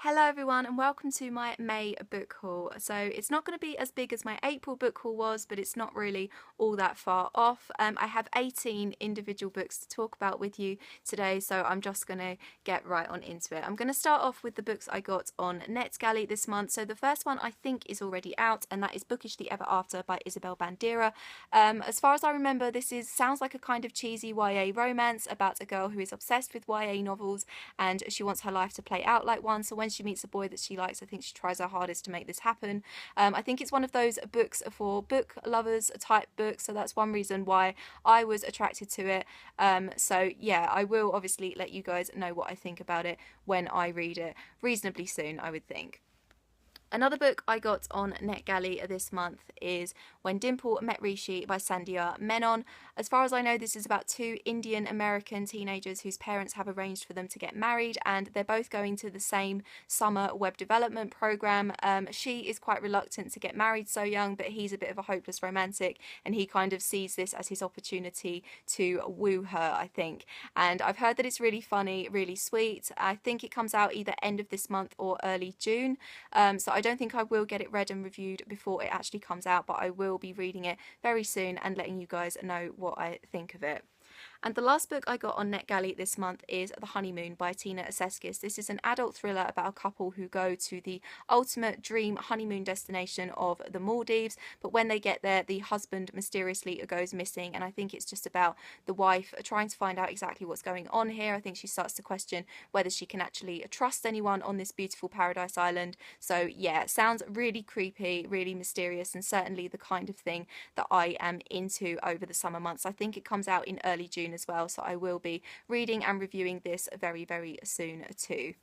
Hello everyone and welcome to my May book haul. So it's not going to be as big as my April book haul was, but it's not really all that far off. I have 18 individual books to talk about with you today, so I'm just going to get right on into it. I'm going to start off with the books I got on NetGalley this month. So the first one I think is already out, and that is Bookish the Ever After by Isabel Bandera. As far as I remember, this sounds like a kind of cheesy YA romance about a girl who is obsessed with YA novels and she wants her life to play out like one. So when she meets a boy that she likes, I think she tries her hardest to make this happen. I think it's one of those books for book lovers type books, so that's one reason why I was attracted to it. So yeah, I will obviously let you guys know what I think about it when I read it reasonably soon, I would think. Another book I got on NetGalley this month is When Dimple Met Riche by Sandhya Menon. As far as I know, this is about two Indian American teenagers whose parents have arranged for them to get married, and they're both going to the same summer web development program. She is quite reluctant to get married so young, but he's a bit of a hopeless romantic, and he kind of sees this as his opportunity to woo her, I think. And I've heard that it's really funny, really sweet. I think it comes out either end of this month or early June. So I don't think I will get it read and reviewed before it actually comes out, but I will be reading it very soon and letting you guys know what I think of it. And the last book I got on NetGalley this month is The Honeymoon by Tina Aseskis. This is an adult thriller about a couple who go to the ultimate dream honeymoon destination of the Maldives, but when they get there, the husband mysteriously goes missing, and I think it's just about the wife trying to find out exactly what's going on here. I think she starts to question whether she can actually trust anyone on this beautiful paradise island. So yeah, it sounds really creepy, really mysterious, and certainly the kind of thing that I am into over the summer months. I think it comes out in early June as well, so I will be reading and reviewing this very, very soon too.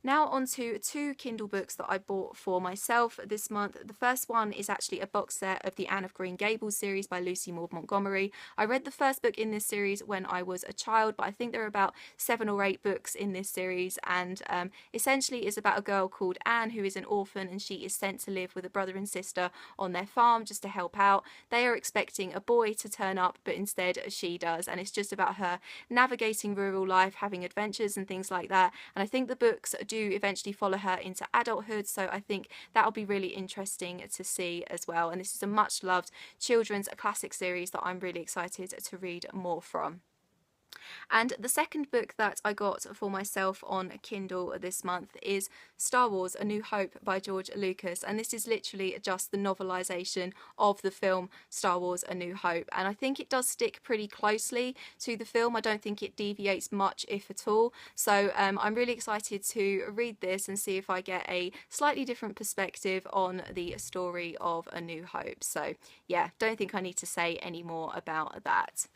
Now on to two Kindle books that I bought for myself this month. The first one is actually a box set of the Anne of Green Gables series by Lucy Maud Montgomery. I read the first book in this series when I was a child, but I think there are about 7 or 8 books in this series, and essentially is about a girl called Anne who is an orphan, and she is sent to live with a brother and sister on their farm just to help out. They are expecting a boy to turn up, but instead she does, and it's just about her navigating rural life, having adventures and things like that. And I think the books do eventually follow her into adulthood, so I think that'll be really interesting to see as well. And this is a much loved children's classic series that I'm really excited to read more from. And the second book that I got for myself on Kindle this month is Star Wars A New Hope by George Lucas, and this is literally just the novelisation of the film Star Wars A New Hope, and I think it does stick pretty closely to the film. I don't think it deviates much, if at all, so I'm really excited to read this and see if I get a slightly different perspective on the story of A New Hope. So yeah, don't think I need to say any more about that.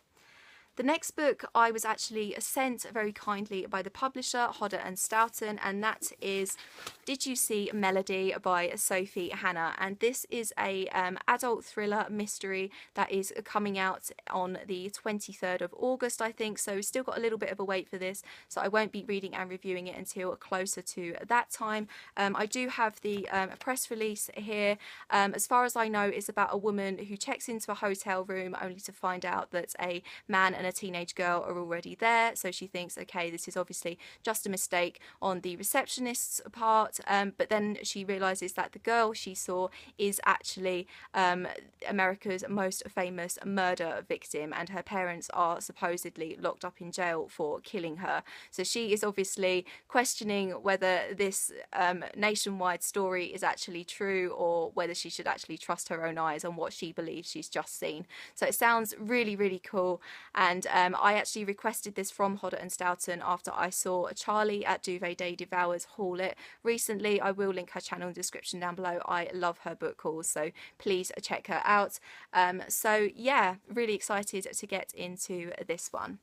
The next book I was actually sent very kindly by the publisher, Hodder and Stoughton, and that is Did You See Melody by Sophie Hannah. And this is a adult thriller mystery that is coming out on the 23rd of August, I think, so still got a little bit of a wait for this, so I won't be reading and reviewing it until closer to that time. I do have the press release here. As far as I know, it's about a woman who checks into a hotel room only to find out that a man and a teenage girl are already there, so she thinks, okay, this is obviously just a mistake on the receptionist's part, but then she realizes that the girl she saw is actually America's most famous murder victim, and her parents are supposedly locked up in jail for killing her. So she is obviously questioning whether this nationwide story is actually true, or whether she should actually trust her own eyes on what she believes she's just seen. So it sounds really, really cool, and I actually requested this from Hodder and Stoughton after I saw Charlie at Duvet Day Devours haul it recently. I will link her channel in the description down below. I love her book hauls, so please check her out. So yeah, really excited to get into this one.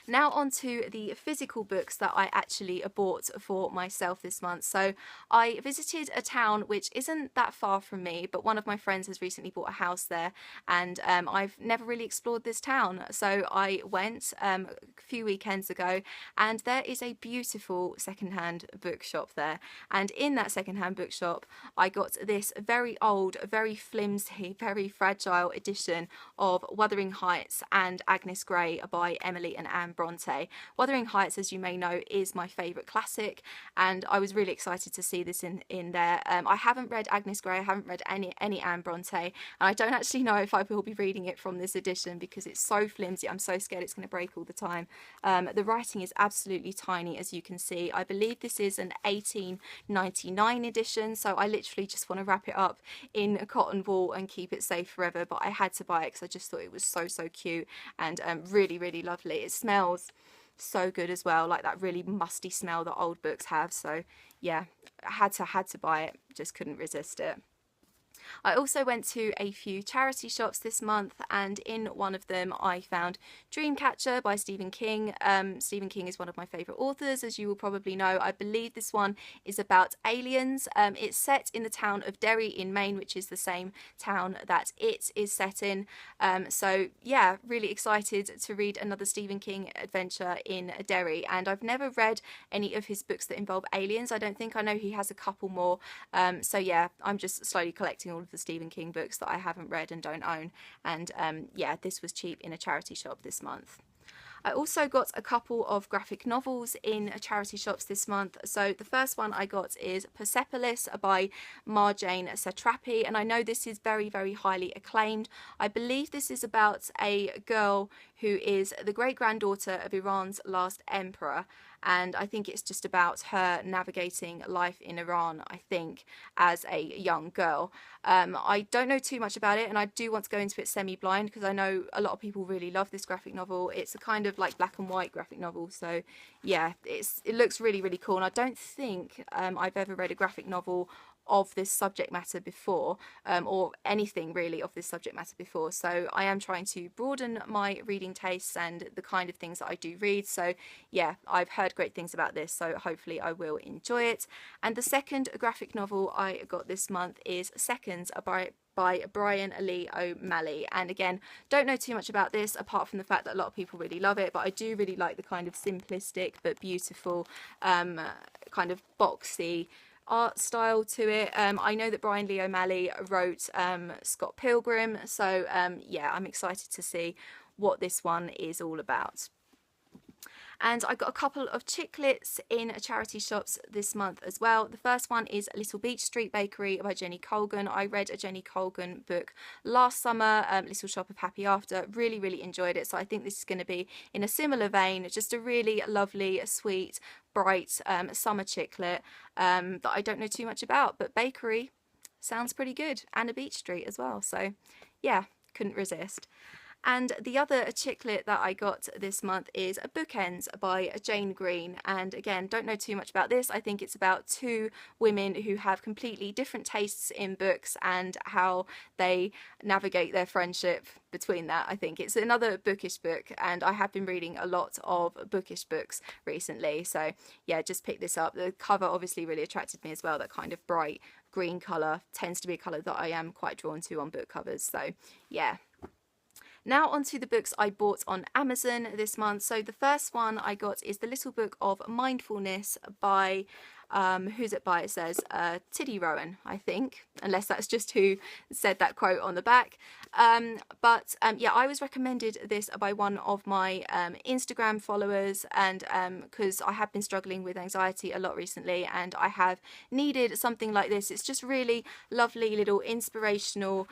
Now on to the physical books that I actually bought for myself this month. So I visited a town which isn't that far from me, but one of my friends has recently bought a house there, and I've never really explored this town. So I went a few weekends ago, and there is a beautiful secondhand bookshop there. And in that secondhand bookshop, I got this very old, very flimsy, very fragile edition of Wuthering Heights and Agnes Gray by Emily and Anne Bronte. Wuthering Heights, as you may know, is my favourite classic, and I was really excited to see this in there. I haven't read Agnes Gray, I haven't read any Anne Bronte, and I don't actually know if I will be reading it from this edition because it's so flimsy. I'm so scared it's going to break all the time. The writing is absolutely tiny, as you can see. I believe this is an 1899 edition, so I literally just want to wrap it up in a cotton wool and keep it safe forever, but I had to buy it because I just thought it was so cute and really lovely. It smells so good as well, like that really musty smell that old books have. So yeah, I had to buy it, just couldn't resist it. I also went to a few charity shops this month, and in one of them I found Dreamcatcher by Stephen King. Stephen King is one of my favourite authors, as you will probably know. I believe this one is about aliens. It's set in the town of Derry in Maine, which is the same town that It is set in. So yeah, really excited to read another Stephen King adventure in Derry, and I've never read any of his books that involve aliens. I don't think. I know he has a couple more. So yeah, I'm just slowly collecting all of the Stephen King books that I haven't read and don't own, and yeah, this was cheap in a charity shop this month. I also got a couple of graphic novels in charity shops this month. So the first one I got is Persepolis by Marjane Satrapi, and I know this is very highly acclaimed. I believe this is about a girl who is the great-granddaughter of Iran's last emperor, and I think it's just about her navigating life in Iran, I think, as a young girl. I don't know too much about it, and I do want to go into it semi-blind because I know a lot of people really love this graphic novel. It's a kind of like black and white graphic novel, so yeah, it looks really cool, and I don't think I've ever read a graphic novel of this subject matter before, or anything really of this subject matter before, so I am trying to broaden my reading tastes and the kind of things that I do read. So yeah, I've heard great things about this, so hopefully I will enjoy it. And the second graphic novel I got this month is Seconds by Brian Lee O'Malley, and again, don't know too much about this apart from the fact that a lot of people really love it, but I do really like the kind of simplistic but beautiful kind of boxy art style to it. I know that Brian Lee O'Malley wrote Scott Pilgrim, so yeah, I'm excited to see what this one is all about. And I got a couple of chiclets in charity shops this month as well. The first one is Little Beach Street Bakery by Jenny Colgan. I read a Jenny Colgan book last summer, Little Shop of Happy After. Really enjoyed it, so I think this is going to be in a similar vein, just a really lovely, sweet, bright summer chiclet that I don't know too much about, but bakery sounds pretty good, and a beach street as well, so yeah, couldn't resist. And the other chiclet that I got this month is Bookends by Jane Green, and again, don't know too much about this. I think it's about two women who have completely different tastes in books and how they navigate their friendship between that. I think it's another bookish book, and I have been reading a lot of bookish books recently, so yeah, just picked this up. The cover obviously really attracted me as well. That kind of bright green colour tends to be a colour that I am quite drawn to on book covers, so yeah. Now onto the books I bought on Amazon this month. So the first one I got is the little book of Mindfulness by, who's it by? It says Tiddy Rowan, I think, unless that's just who said that quote on the back. Yeah, I was recommended this by one of my Instagram followers, and because I have been struggling with anxiety a lot recently, and I have needed something like this. It's just really lovely little inspirational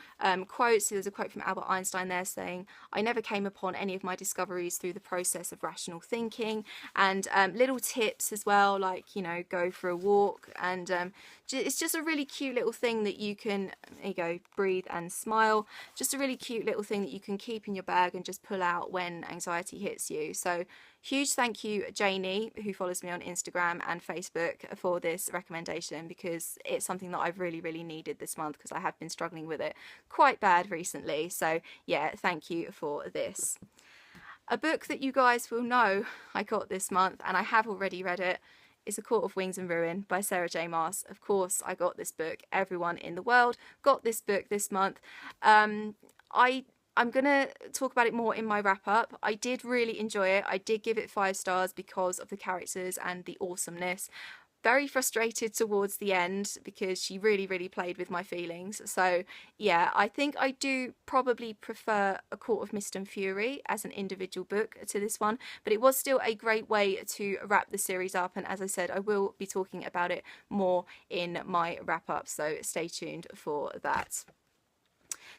quotes. So there's a quote from Albert Einstein there saying, "I never came upon any of my discoveries through the process of rational thinking," and little tips as well, like, you know, go for a walk, and it's just a really cute little thing that you can, there you go, breathe and smile, just a really cute little thing that you can keep in your bag and just pull out when anxiety hits you. So huge thank you, Janie, who follows me on Instagram and Facebook, for this recommendation, because it's something that I've really needed this month, because I have been struggling with it quite bad recently. So yeah, thank you for this. A book that you guys will know I got this month, and I have already read it, is A Court of Wings and Ruin by Sarah J Maas. Of course, I got this book. Everyone in the world got this book this month. I'm going to talk about it more in my wrap-up. I did really enjoy it. I did give it 5 stars because of the characters and the awesomeness. very frustrated towards the end because she really, really played with my feelings. So yeah, I think I do probably prefer A Court of Mist and Fury as an individual book to this one, but it was still a great way to wrap the series up, and as I said, I will be talking about it more in my wrap up, so stay tuned for that.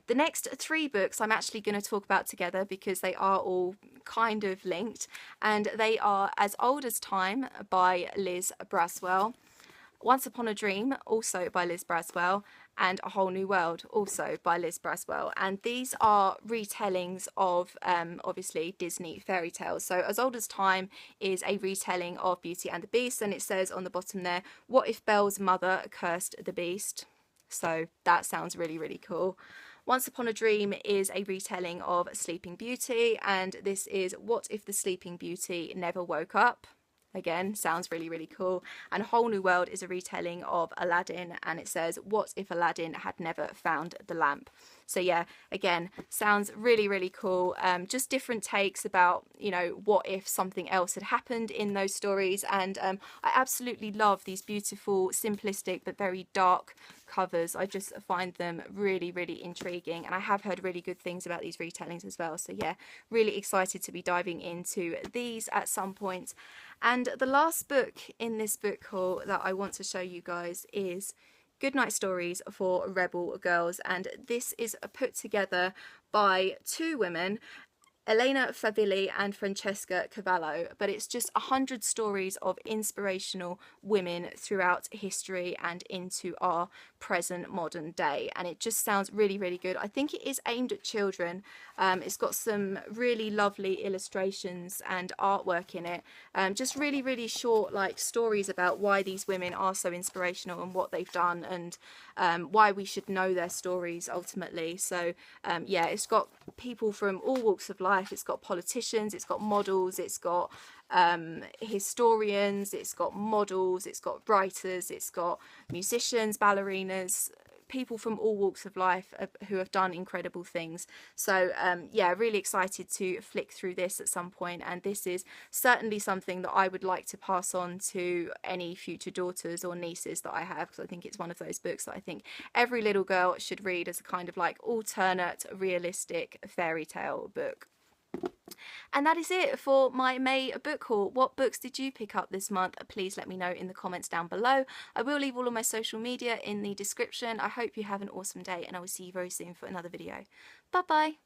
The next 3 books I'm actually going to talk about together because they are all kind of linked, and they are As Old as Time by Liz Braswell, Once Upon a Dream, also by Liz Braswell, and A Whole New World, also by Liz Braswell. And these are retellings of obviously Disney fairy tales. So As Old as Time is a retelling of Beauty and the Beast, and it says on the bottom there, what if Belle's mother cursed the beast? So that sounds really, really cool. Once Upon a Dream is a retelling of Sleeping Beauty, and this is what if the Sleeping Beauty never woke up? Again, sounds really, really cool. And A Whole New World is a retelling of Aladdin, and it says, what if Aladdin had never found the lamp? So yeah, again, sounds really, really cool. Just different takes about, you know, what if something else had happened in those stories. And I absolutely love these beautiful, simplistic, but very dark covers. I just find them really, really intriguing, and I have heard really good things about these retellings as well. So yeah, really excited to be diving into these at some point. And the last book in this book haul that I want to show you guys is Goodnight Stories for Rebel Girls, and this is put together by 2 women, Elena Favilli and Francesca Cavallo, but it's just 100 stories of inspirational women throughout history and into our present modern day, and it just sounds really, really good. I think it is aimed at children. It's got some really lovely illustrations and artwork in it, just really, really short like stories about why these women are so inspirational and what they've done, and why we should know their stories ultimately. So yeah, it's got people from all walks of life. It's got politicians, it's got models, it's got historians, it's got models, it's got writers, it's got musicians, ballerinas, people from all walks of life who have done incredible things. So yeah, really excited to flick through this at some point, and this is certainly something that I would like to pass on to any future daughters or nieces that I have, because I think it's one of those books that I think every little girl should read as a kind of like alternate realistic fairy tale book. And that is it for my May book haul. What books did you pick up this month? Please let me know in the comments down below. I will leave all of my social media in the description. I hope you have an awesome day, and I will see you very soon for another video. Bye bye.